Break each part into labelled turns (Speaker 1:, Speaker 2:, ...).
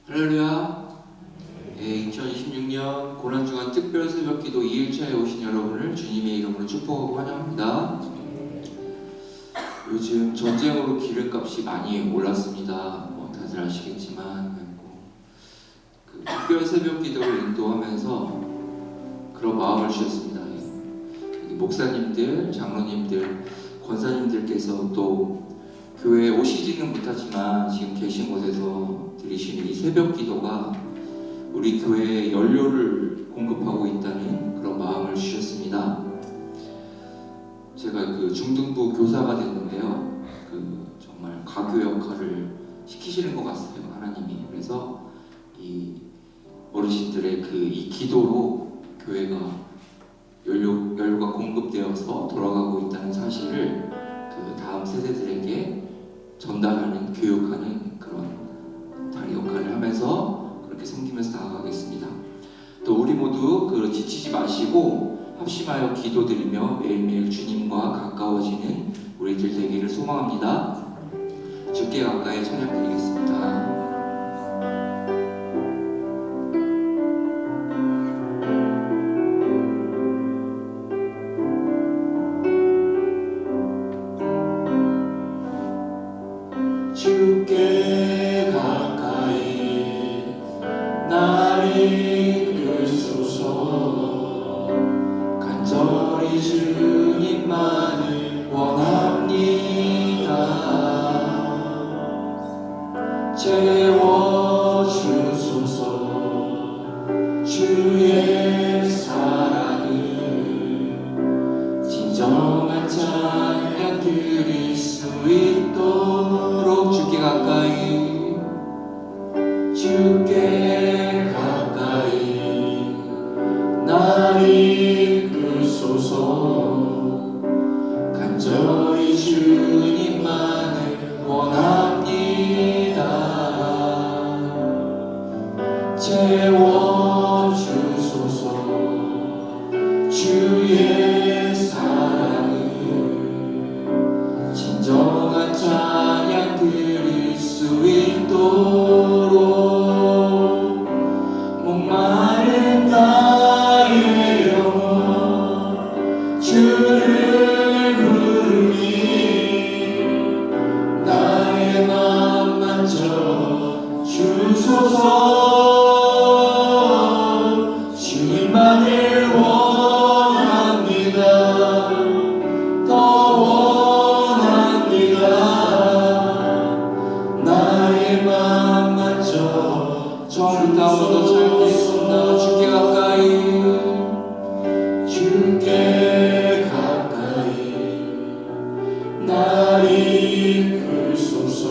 Speaker 1: 할렐루야. 2026년 고난주간 특별 새벽기도 2일차에 오신 여러분을 주님의 이름으로 축복하고 환영합니다. 요즘 전쟁으로 기름값이 많이 올랐습니다. 다들 아시겠지만 그 특별 새벽기도를 인도하면서 그런 마음을 주셨습니다. 목사님들, 장로님들, 권사님들께서 또 교회에 오시지는 못하지만 지금 계신 곳에서 드리시는 이 새벽 기도가 우리 교회에 연료를 공급하고 있다는 그런 마음을 주셨습니다. 제가 그 중등부 교사가 됐는데요. 정말 가교 역할을 시키시는 것 같아요, 하나님이. 그래서 이 어르신들의 이 기도로 교회가 연료가 공급되어서 돌아가고 있다는 사실을 다음 세대들에게 전달하는, 교육하는 그런 다리 역할을 하면서 그렇게 섬기면서 나아가겠습니다. 또 우리 모두 지치지 마시고 합심하여 기도드리며 매일매일 주님과 가까워지는 우리들 되기를 소망합니다. 주께 가까이 찬양드리겠습니다.
Speaker 2: 주께 가까이 날 이끌소서. 간절히 주님만을 원합니다. 채워주소서. 주의 사랑을 진정한 찬양 드릴 수 있도록 주께 가까이 날 이끌소서. 간절히 주님만을 원합니다. 채워주소서. 주의 사랑을 진정한 찬양 드릴 수 있도록 목마른 나의 영혼 주를 부르니 나의 맘 만져 주소서. 주님만을 원합니다. 더 원합니다. 나의 맘 만져
Speaker 1: 처음부터 한 번 더 찬양드리겠습니다. 주께 가까이
Speaker 2: 날 이끌소서.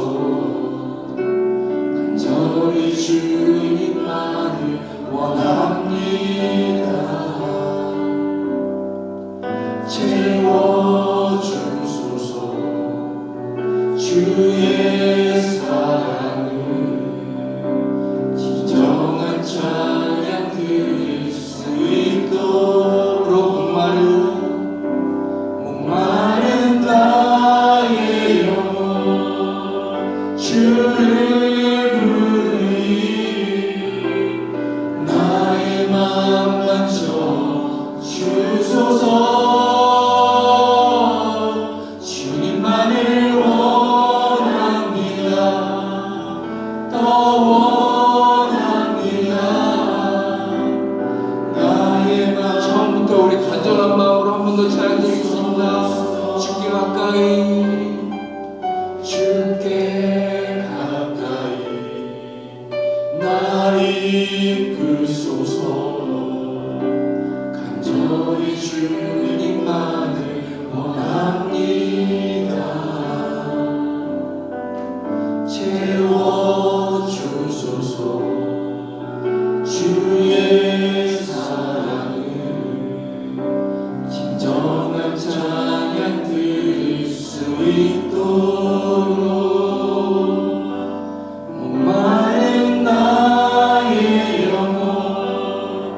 Speaker 2: 간절히 주님만을 원합니다. 채워주소서. 주의 사랑을 진정한 찬양 드릴 수 있도록 목마른 나의 영혼 주를 부르니 나의 맘 만져 주소서. 주님만을 원합니다. 더 원합니다. 나의 맘
Speaker 1: 처음부터 우리 간절한 마음으로 한 번 더 찬양드리겠습니다. 주께 가까이
Speaker 2: 날 이끌소서. 간절히 주님만을 원합니다. 채워주소서. 주의 사랑을 진정한 찬양 드릴 수 있도록 목마른 나의 영혼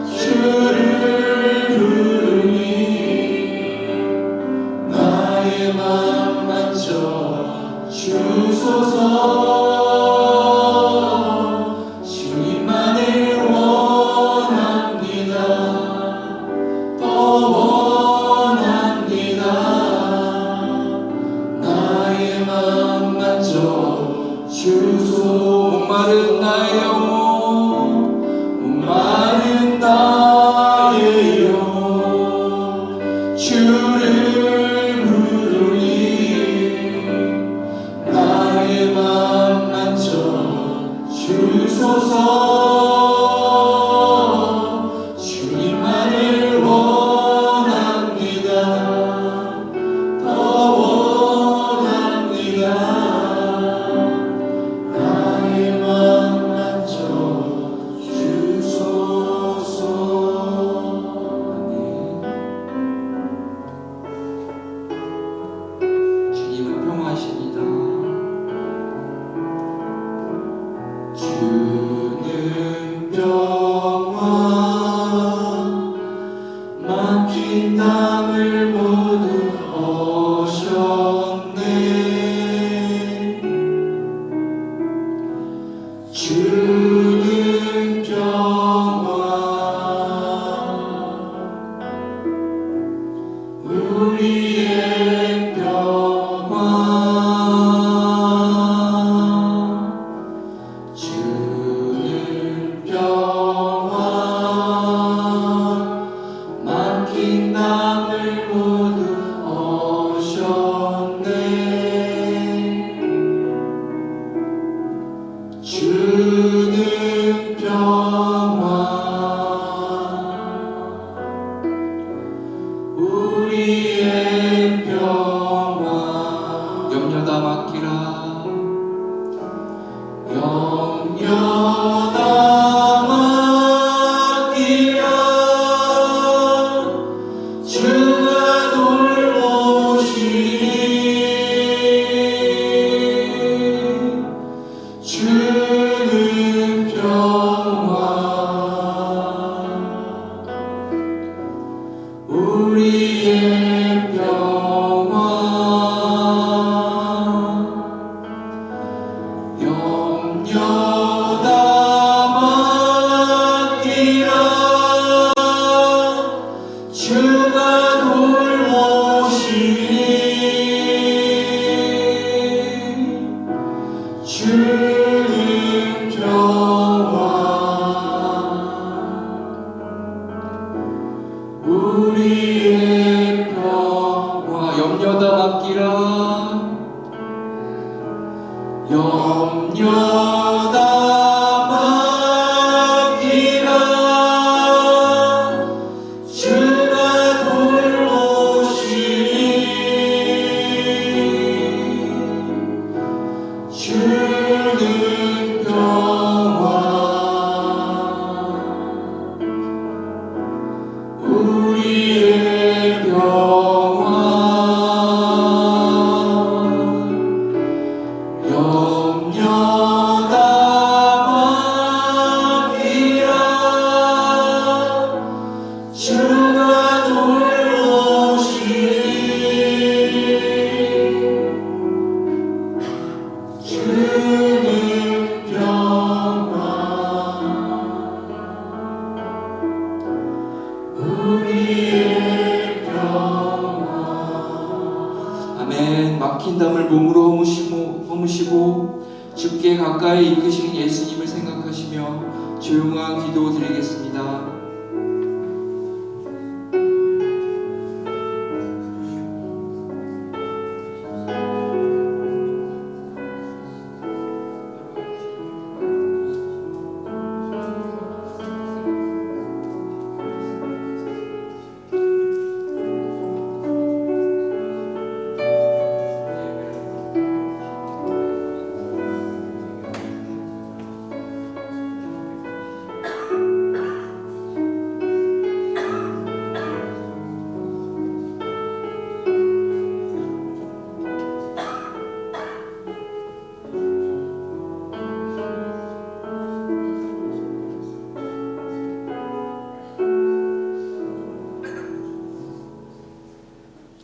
Speaker 2: 주를 부르니 나의 맘 만져 주소서.
Speaker 1: 목마른 나의 영혼
Speaker 2: 목마른 나의 영혼 주를 부르니 나의 맘 만져 주소서 주님만을 원합니다 더 원합니다 나의 맘 만져 주소서
Speaker 1: 주님은 평화하십니다.
Speaker 2: 주는 평화 막힌 땅을 모두 허셨네 주는 평화 우리의 평화 주는 평화 막힌 땅을 모두 허셨네 주는 평화 우리의 평화
Speaker 1: 염려다 맡기라.
Speaker 2: 염려다 맡기라 주가 돌보시니 주는 평화 우리의 평화 염려다 맡기라 주가 돌보시니 주는 평화 우리의 평화
Speaker 1: 염려다 맡기라.
Speaker 2: 염려다 맡기라 주가 돌보시니 주는 평화 우리의 평화 염려다 맡기라 주가 돌보시니 주는 평화 우리의 평화
Speaker 1: 아멘. 막힌 담을 몸으로 허무시고 주께 가까이 이끄시는 예수님을 생각하시며 조용한 기도 드리겠습니다.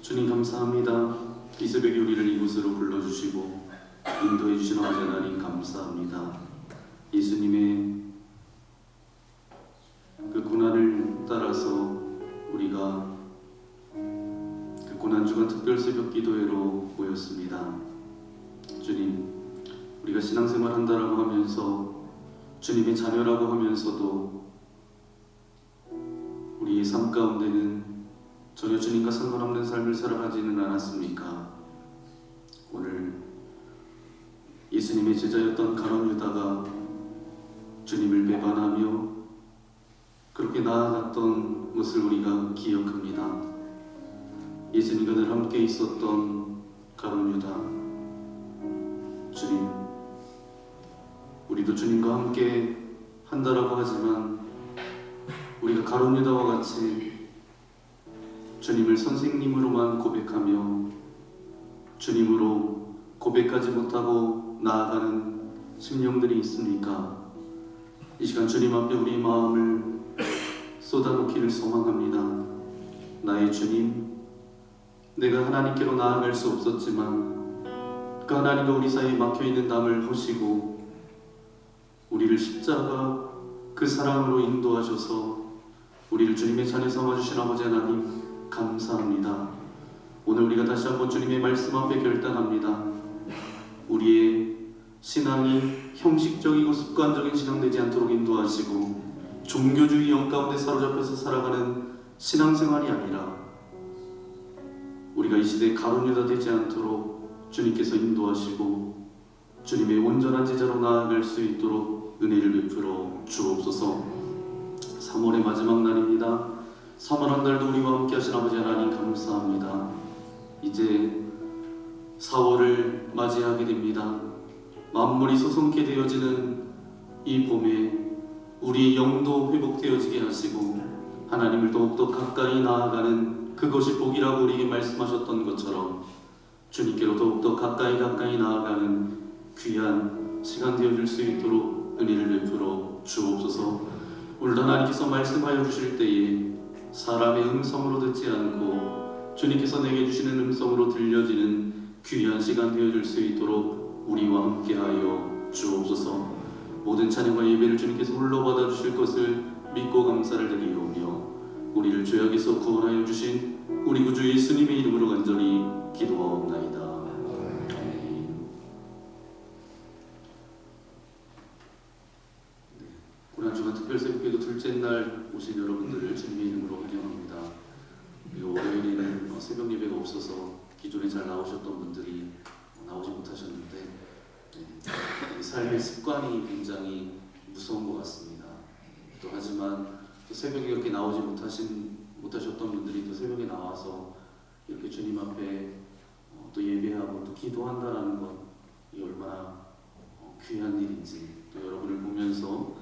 Speaker 3: 주님 감사합니다. 이 새벽에 우리를 이곳으로 불러주시고 인도해 주신 어제 하나님 감사합니다. 예수님의 그 고난을 따라서 우리가 그 고난주간 특별 새벽 기도회로 모였습니다. 주님, 우리가 신앙생활 한다라고 하면서 주님의 자녀라고 하면서도 우리의 삶 가운데는 전혀 주님과 상관없는 삶을 살아가지는 않았습니까? 오늘 예수님의 제자였던 가룟 유다가 주님을 배반하며 그렇게 나아갔던 것을 우리가 기억합니다. 예수님과 늘 함께 있었던 가룟 유다, 주님, 우리도 주님과 함께 한다라고 하지만 우리가 가룟 유다와 같이 주님을 선생님으로만 고백하며 주님으로 고백하지 못하고 나아가는 심령들이 있습니까? 이 시간 주님 앞에 우리 마음을 쏟아놓기를 소망합니다. 나의 주님, 내가 하나님께로 나아갈 수 없었지만 그 하나님과 우리 사이에 막혀있는 담을 허시고 우리를 십자가 그 사랑으로 인도하셔서 우리를 주님의 자녀 삼아주신 아버지 하나님 감사합니다. 오늘 우리가 다시 한번 주님의 말씀 앞에 결단합니다. 우리의 신앙이 형식적이고 습관적인 신앙 되지 않도록 인도하시고 종교주의 영 가운데 사로잡혀서 살아가는 신앙생활이 아니라 우리가 이 시대에 가룟 유다 되지 않도록 주님께서 인도하시고 주님의 온전한 제자로 나아갈 수 있도록 은혜를 베풀어 주옵소서. 3월의 마지막 날입니다. 3월 한 달도 우리와 함께 하신 아버지 하나님 감사합니다. 이제 4월을 맞이하게 됩니다. 만물이 소송케 되어지는 이 봄에 우리 영도 회복되어지게 하시고 하나님을 더욱더 가까이 나아가는 그것이 복이라고 우리에게 말씀하셨던 것처럼 주님께로 더욱더 가까이 나아가는 귀한 시간 되어줄 수 있도록 은혜를 베풀어 주옵소서. 오늘도 하나님께서 말씀하여 주실 때에 사람의 음성으로 듣지 않고 주님께서 내게 주시는 음성으로 들려지는 귀한 시간 되어줄 수 있도록 우리와 함께하여 주옵소서. 모든 찬양과 예배를 주님께서 홀로 받아주실 것을 믿고 감사를 드리오며 우리를 죄악에서 구원하여 주신 우리 구주 예수님의 이름으로 간절히 기도하옵나이다. 아멘. 고난주간 특별새벽기도 둘째 날 오신 여러분들을 주님의 이름으로 환영합니다. 그리고 월요일에는 새벽 예배가 없어서 기존에 잘 나오셨던 분들이 나오지 못하셨는데 삶의 습관이 굉장히 무서운 것 같습니다. 또 하지만 또 새벽에 이렇게 나오지 못하셨던 분들이 또 새벽에 나와서 이렇게 주님 앞에 또 예배하고 또 기도한다라는 것이 얼마나 귀한 일인지 또 여러분을 보면서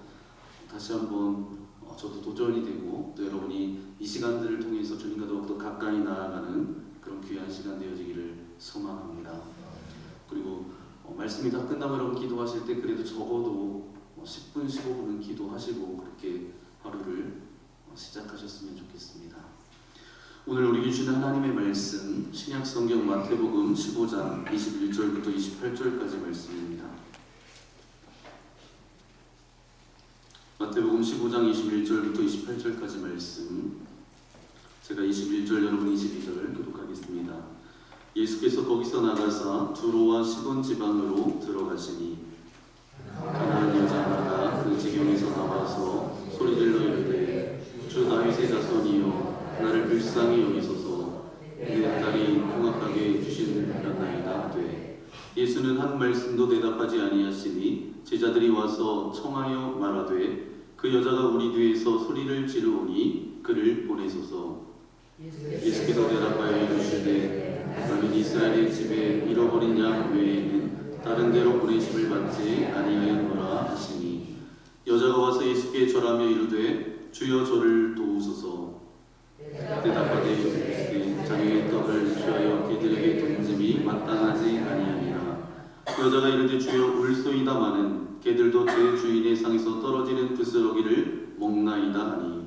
Speaker 3: 다시 한번 저도 도전이 되고 또 여러분이 이 시간들을 통해서 주님과 더욱더 가까이 나아가는 그런 귀한 시간 되어지기를 소망합니다. 그리고 말씀이 다 끝나고 여러분 기도하실 때 그래도 적어도 10분, 15분은 기도하시고 그렇게 하루를 시작하셨으면 좋겠습니다. 오늘 우리에게 주시는 하나님의 말씀 신약성경 마태복음 15장 21절부터 28절까지 말씀입니다. 마태복음 15장 21절부터 28절까지 말씀, 제가 21절 여러분 22절 교독하겠습니다. 예수께서 거기서 나가사 두로와 시돈 지방으로 들어가시니 가나안 여자 하나가 그 지경에서 나와서 소리질러 이르되 주 다윗의 자손이여 나를 불쌍히 여기소서 내 딸이 흉악하게 주시느냐나이다 하되 예수는 한 말씀도 대답하지 아니하시니 제자들이 와서 청하여 말하되 그 여자가 우리 뒤에서 소리를 지르오니 그를 보내소서. 예수께서 대답하여 이르시되 너는 이스라엘의 집에 잃어버린 양 외에는 다른 데로 보내심을 받지 아니하였노라 하시니 여자가 와서 예수께 절하며 이르되 주여 저를 도우소서. 대답하되 이르시되 자기의 떡을 취하여 개들에게 던짐이 마땅하지 아니하니라. 여자가 이르되 주여 울소이다마는 개들도 제 주인의 상에서 떨어지는 부스러기를 먹나이다 하니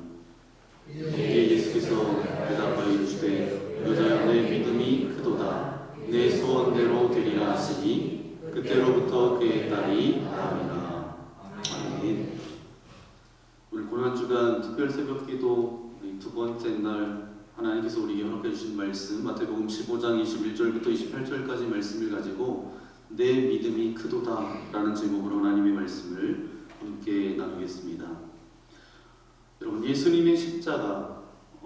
Speaker 3: 이에 예수께서 대답하여 이르시되 여자여 내 믿음이 크도다 내 소원대로 되리라 하시니 그때로부터 그의 딸이 나으리라. 아멘. 오늘 고난주간 특별 새벽기도 두 번째 날 하나님께서 우리에게 허락해 주신 말씀 마태복음 15장 21절부터 28절까지 말씀을 가지고 내 믿음이 크도다 라는 제목으로 하나님의 말씀을 함께 나누겠습니다. 여러분, 예수님의 십자가,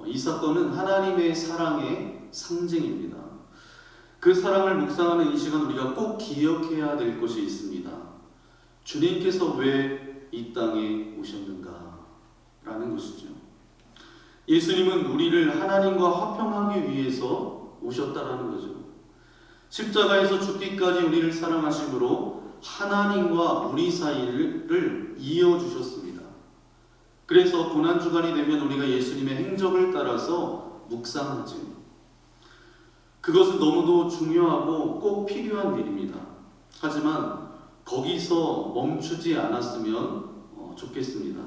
Speaker 3: 이 사건은 하나님의 사랑의 상징입니다. 그 사랑을 묵상하는 이 시간 우리가 꼭 기억해야 될 것이 있습니다. 주님께서 왜 이 땅에 오셨는가 라는 것이죠. 예수님은 우리를 하나님과 화평하기 위해서 오셨다라는 거죠. 십자가에서 죽기까지 우리를 사랑하심으로 하나님과 우리 사이를 이어주셨습니다. 그래서 고난주간이 되면 우리가 예수님의 행적을 따라서 묵상하죠. 그것은 너무도 중요하고 꼭 필요한 일입니다. 하지만 거기서 멈추지 않았으면 좋겠습니다.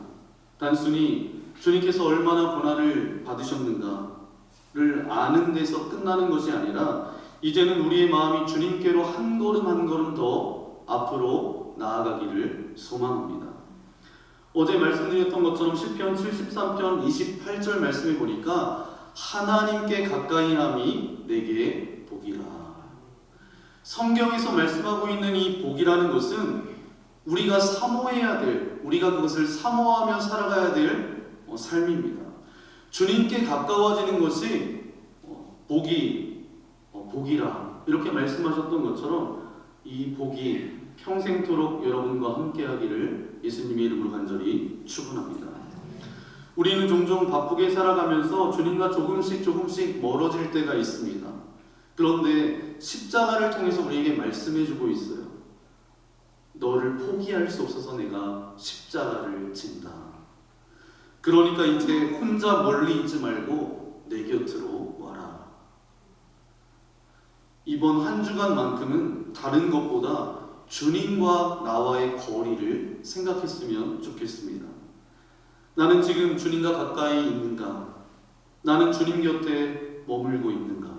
Speaker 3: 단순히 주님께서 얼마나 고난을 받으셨는가를 아는 데서 끝나는 것이 아니라 이제는 우리의 마음이 주님께로 한 걸음 한 걸음 더 앞으로 나아가기를 소망합니다. 어제 말씀드렸던 것처럼 시편 73편 28절 말씀에 보니까 하나님께 가까이함이 내게 복이라. 성경에서 말씀하고 있는 이 복이라는 것은 우리가 사모해야 될, 우리가 그것을 사모하며 살아가야 될 삶입니다. 주님께 가까워지는 것이 복이라 이렇게 말씀하셨던 것처럼 이 복이 평생토록 여러분과 함께하기를 예수님의 이름으로 간절히 축원합니다. 우리는 종종 바쁘게 살아가면서 주님과 조금씩 멀어질 때가 있습니다. 그런데 십자가를 통해서 우리에게 말씀해주고 있어요. 너를 포기할 수 없어서 내가 십자가를 진다. 그러니까 이제 혼자 멀리 있지 말고 내 곁으로 와라. 이번 한 주간만큼은 다른 것보다 주님과 나와의 거리를 생각했으면 좋겠습니다. 나는 지금 주님과 가까이 있는가? 나는 주님 곁에 머물고 있는가?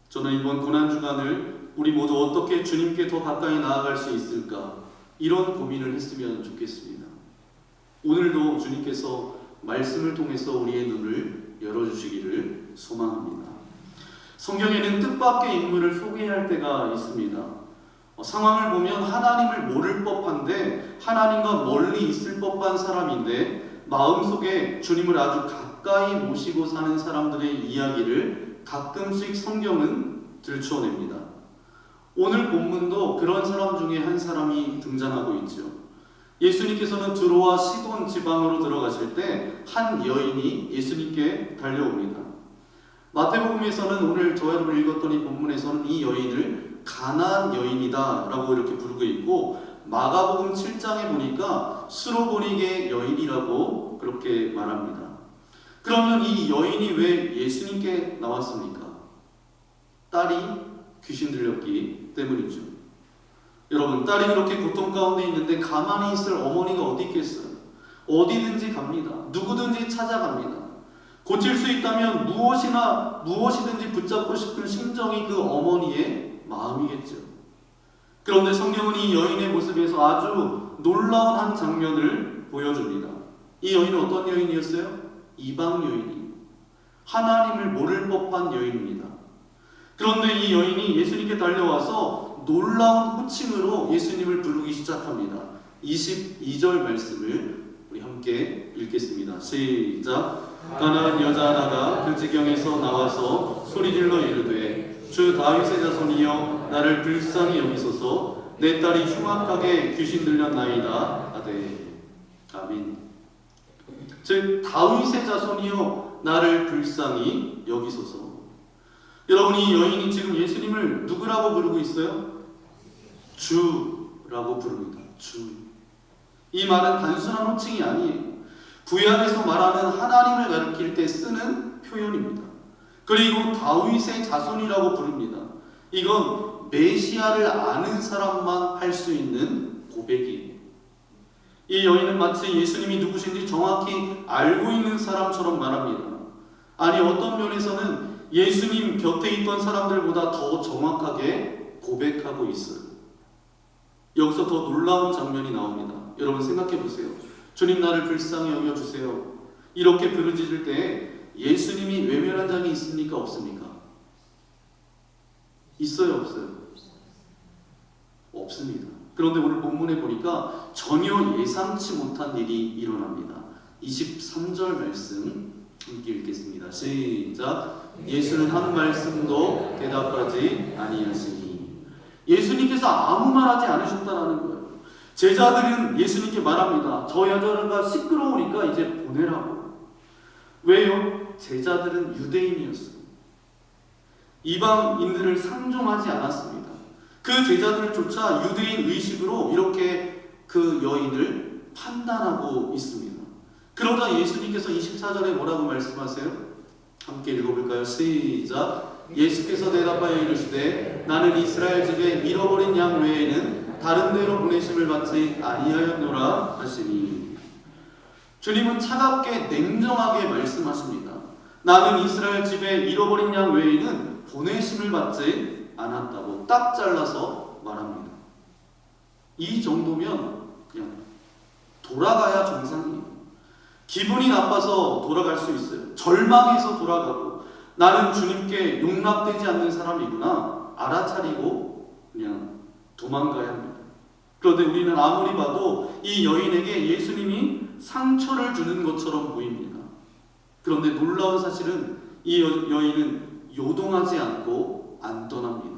Speaker 3: 저는 이번 고난주간을 우리 모두 어떻게 주님께 더 가까이 나아갈 수 있을까? 이런 고민을 했으면 좋겠습니다. 오늘도 주님께서 말씀을 통해서 우리의 눈을 열어주시기를 소망합니다. 성경에는 뜻밖의 인물을 소개할 때가 있습니다. 상황을 보면 하나님을 모를 법한데 하나님과 멀리 있을 법한 사람인데 마음속에 주님을 아주 가까이 모시고 사는 사람들의 이야기를 가끔씩 성경은 들춰냅니다. 오늘 본문도 그런 사람 중에 한 사람이 등장하고 있죠. 예수님께서는 두로와 시돈 지방으로 들어가실 때 한 여인이 예수님께 달려옵니다. 마태복음에서는 오늘 저 여러분 읽었던 이 본문에서는 이 여인을 가나안 여인이다 라고 이렇게 부르고 있고, 마가복음 7장에 보니까 수로보니게 여인이라고 그렇게 말합니다. 그러면 이 여인이 왜 예수님께 나왔습니까? 딸이 귀신 들렸기 때문이죠. 여러분, 딸이 그렇게 고통 가운데 있는데 가만히 있을 어머니가 어디 있겠어요? 어디든지 갑니다. 누구든지 찾아갑니다. 고칠 수 있다면 무엇이든지 붙잡고 싶은 심정이 그 어머니의 마음이겠죠. 그런데 성경은 이 여인의 모습에서 아주 놀라운 한 장면을 보여줍니다. 이 여인은 어떤 여인이었어요? 이방 여인이, 하나님을 모를 법한 여인입니다. 그런데 이 여인이 예수님께 달려와서 놀라운 호칭으로 예수님을 부르기 시작합니다. 22절 말씀을 우리 함께 읽겠습니다. 시작. 가나안 여자 하나가 그 지경에서 나와서 소리질러 이르되 주 다윗의 자손이여 나를 불쌍히 여기소서, 내 딸이 흉악하게 귀신 들렸나이다 하되. 아멘. 즉 다윗의 자손이여 나를 불쌍히 여기소서. 여러분, 이 여인이 지금 예수님을 누구라고 부르고 있어요? 주라고 부릅니다. 주. 이 말은 단순한 호칭이 아니에요. 구약에서 말하는 하나님을 가리킬 때 쓰는 표현입니다. 그리고 다윗의 자손이라고 부릅니다. 이건 메시아를 아는 사람만 할 수 있는 고백이에요. 이 여인은 마치 예수님이 누구신지 정확히 알고 있는 사람처럼 말합니다. 아니, 어떤 면에서는 예수님 곁에 있던 사람들보다 더 정확하게 고백하고 있어요. 여기서 더 놀라운 장면이 나옵니다. 여러분 생각해 보세요. 주님 나를 불쌍히 여겨주세요. 이렇게 부르짖을 때 예수님이 외면한 적이 있습니까? 없습니까? 있어요? 없어요? 없습니다. 그런데 오늘 본문에 보니까 전혀 예상치 못한 일이 일어납니다. 23절 말씀 함께 읽겠습니다. 시작. 예수는 한 말씀도 대답하지 아니하시니. 예수님께서 아무 말하지 않으셨다라는 거예요. 제자들은 예수님께 말합니다. 저 여자가 시끄러우니까 이제 보내라고. 왜요? 제자들은 유대인이었어요. 이방인들을 상종하지 않았습니다. 그 제자들조차 유대인 의식으로 이렇게 그 여인을 판단하고 있습니다. 그러자 예수님께서 24절에 뭐라고 말씀하세요? 함께 읽어볼까요? 시작. 예수께서 대답하여 이르시되 나는 이스라엘 집에 잃어버린 양 외에는 다른 데로 보내심을 받지 아니하였노라 하시니. 주님은 차갑게 냉정하게 말씀하십니다. 나는 이스라엘 집에 잃어버린 양 외에는 보내심을 받지 않았다고 딱 잘라서 말합니다. 이 정도면 그냥 돌아가야 정상이에요. 기분이 나빠서 돌아갈 수 있어요. 절망해서 돌아가고 나는 주님께 용납되지 않는 사람이구나 알아차리고 그냥 도망가야 합니다. 그런데 우리는 아무리 봐도 이 여인에게 예수님이 상처를 주는 것처럼 보입니다. 그런데 놀라운 사실은 이 여인은 요동하지 않고 안 떠납니다.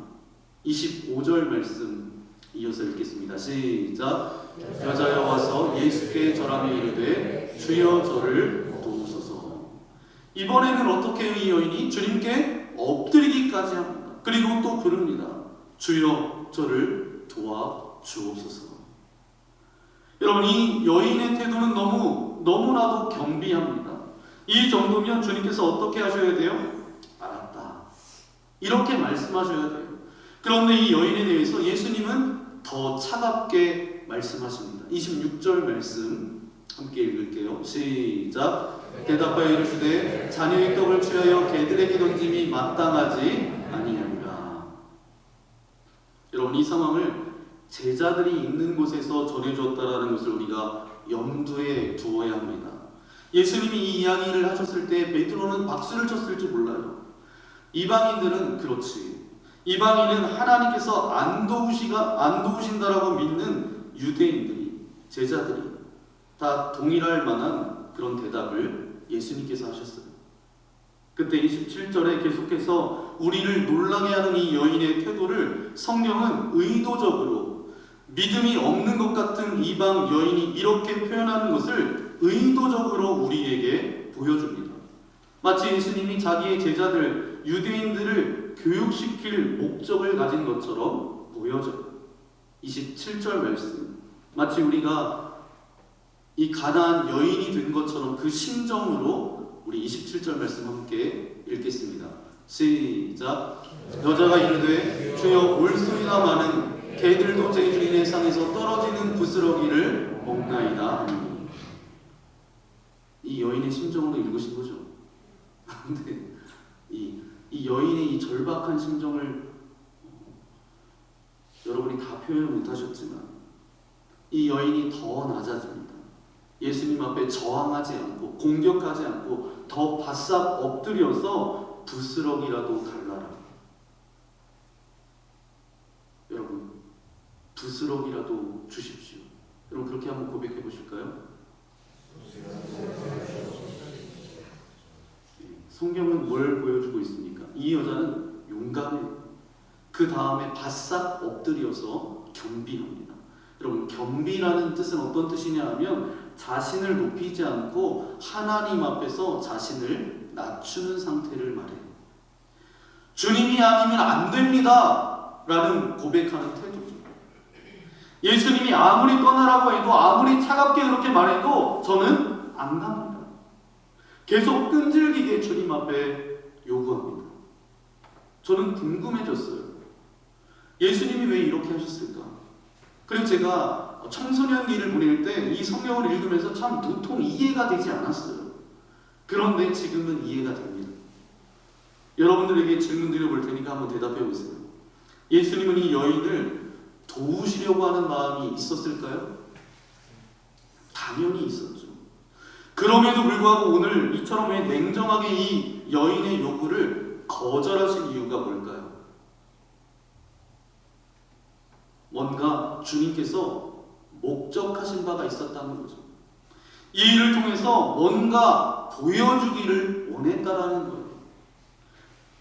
Speaker 3: 25절 말씀 이어서 읽겠습니다. 시작. 여자여 와서 예수께 절하며 이르되 주여 저를 도우소서. 이번에는 어떻게 이 여인이 주님께 엎드리기까지 합니다. 그리고 또 부릅니다. 주여 저를 도와주옵소서. 여러분, 이 여인의 태도는 너무나도 경비합니다. 이 정도면 주님께서 어떻게 하셔야 돼요? 알았다, 이렇게 말씀하셔야 돼요. 그런데 이 여인에 대해서 예수님은 더 차갑게 말씀하십니다. 26절 말씀 함께 읽을게요. 시작. 대답하여 이르시되 자녀의 떡을 취하여 개들에게 던짐이 마땅하지 아니하니라. 여러분, 이 상황을 제자들이 있는 곳에서 전해주었다라는 것을 우리가 염두에 두어야 합니다. 예수님이 이 이야기를 하셨을 때 베드로는 박수를 쳤을지 몰라요. 이방인들은 그렇지. 이방인은 하나님께서 안 도우신다라고 믿는 유대인들이, 제자들이 다 동일할 만한 그런 대답을 예수님께서 하셨어요. 그때 27절에 계속해서 우리를 놀라게 하는 이 여인의 태도를 성경은 의도적으로, 믿음이 없는 것 같은 이방 여인이 이렇게 표현하는 것을 의도적으로 우리에게 보여줍니다. 마치 예수님이 자기의 제자들, 유대인들을 교육시킬 목적을 가진 것처럼 보여져요. 27절 말씀, 마치 우리가 이 가나안 여인이 된 것처럼 그 심정으로 우리 27절 말씀 함께 읽겠습니다. 시작. 여자가 이르되 주여 올소리가 많은 개들도 제 주인의 상에서 떨어지는 부스러기를 먹나이다. 이 여인의 심정으로 읽으신 거죠. 근데 이 여인의 이 절박한 심정을 여러분이 다 표현을 못하셨지만 이 여인이 더 낮아집니다. 예수님 앞에 저항하지 않고 공격하지 않고 더 바싹 엎드려서 부스러기라도 달라라. 여러분, 부스러기라도 주십시오. 여러분, 그렇게 한번 고백해 보실까요? 성경은 뭘 보여주고 있습니까? 이 여자는 용감해요. 그 다음에 바싹 엎드려서 경비합니다. 여러분, 경비라는 뜻은 어떤 뜻이냐 하면 자신을 높이지 않고 하나님 앞에서 자신을 낮추는 상태를 말해요. 주님이 아니면 안 됩니다 라는 고백하는 태도죠. 예수님이 아무리 떠나라고 해도, 아무리 차갑게 그렇게 말해도 저는 안 갑니다. 계속 끈질기게 주님 앞에 요구합니다. 저는 궁금해졌어요. 예수님이 왜 이렇게 하셨을까? 그리고 제가 청소년기를 보낼 때 이 성경을 읽으면서 참 도통 이해가 되지 않았어요. 그런데 지금은 이해가 됩니다. 여러분들에게 질문 드려볼 테니까 한번 대답해 보세요. 예수님은 이 여인을 도우시려고 하는 마음이 있었을까요? 당연히 있었죠. 그럼에도 불구하고 오늘 이처럼 왜 냉정하게 이 여인의 요구를 거절하신 이유가 뭘까요? 뭔가 주님께서 목적하신 바가 있었다는 거죠. 이 일을 통해서 뭔가 보여주기를 원했다라는 거예요.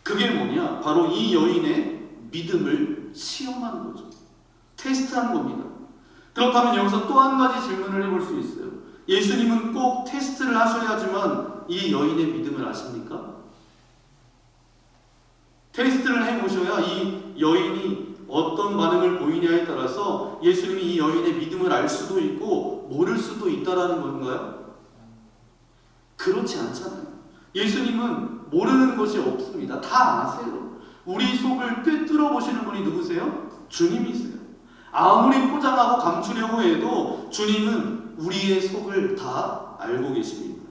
Speaker 3: 그게 뭐냐? 바로 이 여인의 믿음을 시험하는 거죠. 테스트하는 겁니다. 그렇다면 여기서 또 한 가지 질문을 해볼 수 있어요. 예수님은 꼭 테스트를 하셔야지만 이 여인의 믿음을 아십니까? 테스트를 해보셔야 이 여인이 어떤 반응을 보이냐에 따라서 예수님이 이 여인의 믿음을 알 수도 있고 모를 수도 있다라는 건가요? 그렇지 않잖아요. 예수님은 모르는 것이 없습니다. 다 아세요. 우리 속을 꿰뚫어 보시는 분이 누구세요? 주님이세요. 아무리 포장하고 감추려고 해도 주님은 우리의 속을 다 알고 계십니다.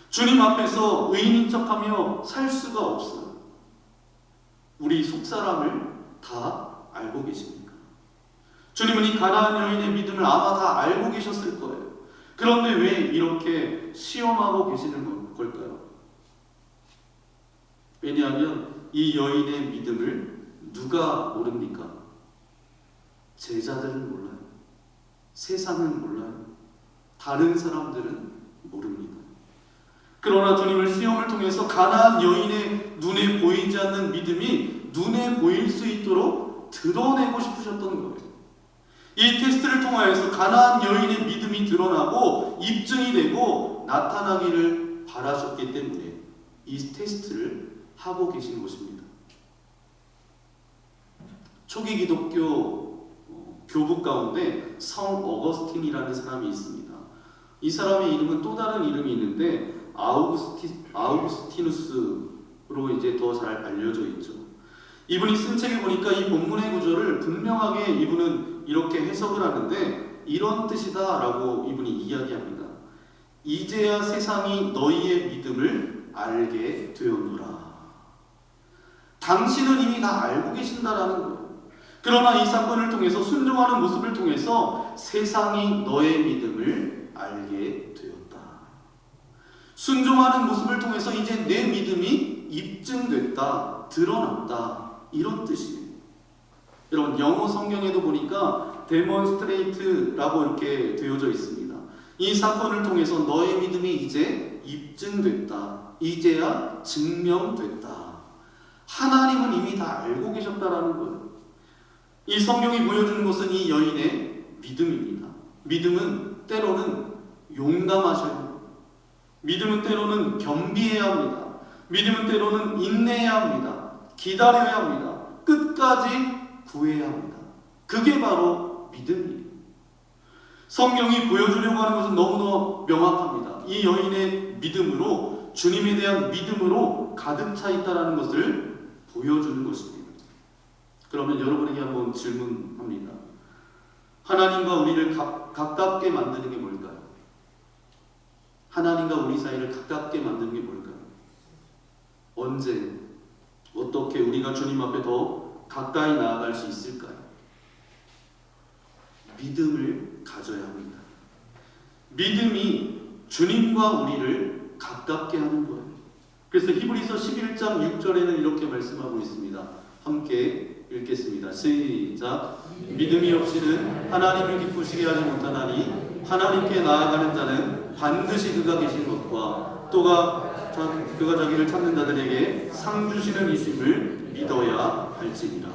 Speaker 3: 주님 앞에서 의인인 척하며 살 수가 없어요. 우리 속사람을 다 알고 계십니까? 주님은 이 가나안 여인의 믿음을 아마 다 알고 계셨을 거예요. 그런데 왜 이렇게 시험하고 계시는 걸까요? 왜냐하면 이 여인의 믿음을 누가 모릅니까? 제자들은 몰라요. 세상은 몰라요. 다른 사람들은 모릅니다. 그러나 주님을 시험을 통해서 가나안 여인의 눈에 보이지 않는 믿음이 눈에 보일 수 있도록 드러내고 싶으셨던 거예요. 이 테스트를 통하여서 가나안 여인의 믿음이 드러나고 입증이 되고 나타나기를 바라셨기 때문에 이 테스트를 하고 계신 것입니다. 초기 기독교 교부 가운데 성 어거스틴이라는 사람이 있습니다. 이 사람의 이름은 또 다른 이름이 있는데 아우구스티누스로 이제 더 잘 알려져 있죠. 이분이 쓴 책에 보니까 이 본문의 구조를 분명하게 이분은 이렇게 해석을 하는데 이런 뜻이다라고 이분이 이야기합니다. 이제야 세상이 너희의 믿음을 알게 되었노라. 당신은 이미 다 알고 계신다라는 거예요. 그러나 이 사건을 통해서 순종하는 모습을 통해서 세상이 너의 믿음을 알게 되었다. 순종하는 모습을 통해서 이제 내 믿음이 입증됐다, 드러났다, 이런 뜻이에요. 여러분 영어 성경에도 보니까 demonstrate라고 이렇게 되어져 있습니다. 이 사건을 통해서 너의 믿음이 이제 입증됐다, 이제야 증명됐다. 하나님은 이미 다 알고 계셨다라는 거예요. 이 성경이 보여주는 것은 이 여인의 믿음입니다. 믿음은 때로는 용감하셔야 합니다. 믿음은 때로는 겸비해야 합니다. 믿음은 때로는 인내해야 합니다. 기다려야 합니다. 끝까지 구해야 합니다. 그게 바로 믿음이에요. 성경이 보여주려고 하는 것은 너무나 명확합니다. 이 여인의 믿음으로, 주님에 대한 믿음으로 가득 차 있다는 것을 보여주는 것입니다. 그러면 여러분에게 한번 질문합니다. 하나님과 우리를 가깝게 만드는 게 뭘까요? 하나님과 우리 사이를 가깝게 만드는 게 뭘까요? 언제, 어떻게 우리가 주님 앞에 더 가까이 나아갈 수 있을까요? 믿음을 가져야 합니다. 믿음이 주님과 우리를 가깝게 하는 거예요. 그래서 히브리서 11장 6절에는 이렇게 말씀하고 있습니다. 함께 읽겠습니다. 시작. 믿음이 없이는 하나님을 기쁘시게 하지 못하나니 하나님께 나아가는 자는 반드시 그가 계신 것과 그가 자기를 찾는 자들에게 상 주시는 이심을 믿어야 할지니라.